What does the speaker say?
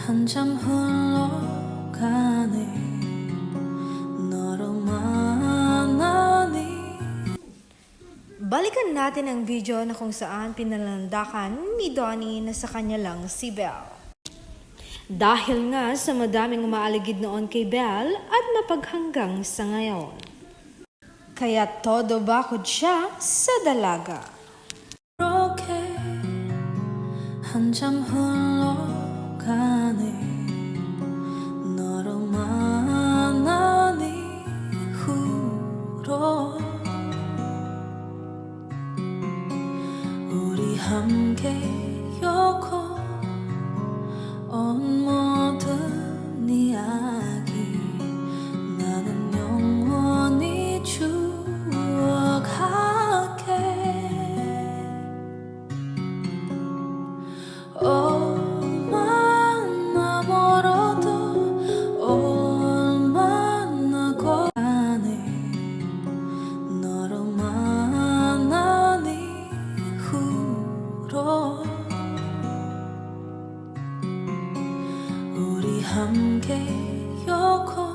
한참 흘러가네 너로 만나니. Balikan natin ang video na kung saan pinalandakan ni Donnie na sa kanya lang si Belle. Dahil nga sa madaming umaaligid noon kay Belle at napaghanggang sa ngayon. Kaya todo bakod siya sa dalaga. 그렇게 한참 흘러가네 너로 만난 이후로 우리 함께 겪어온 모든 이야기 나는 영원히 추억할게. 얼마나 멀어도 얼마나 가네 너로 만난 이후로 우리 함께 겪어온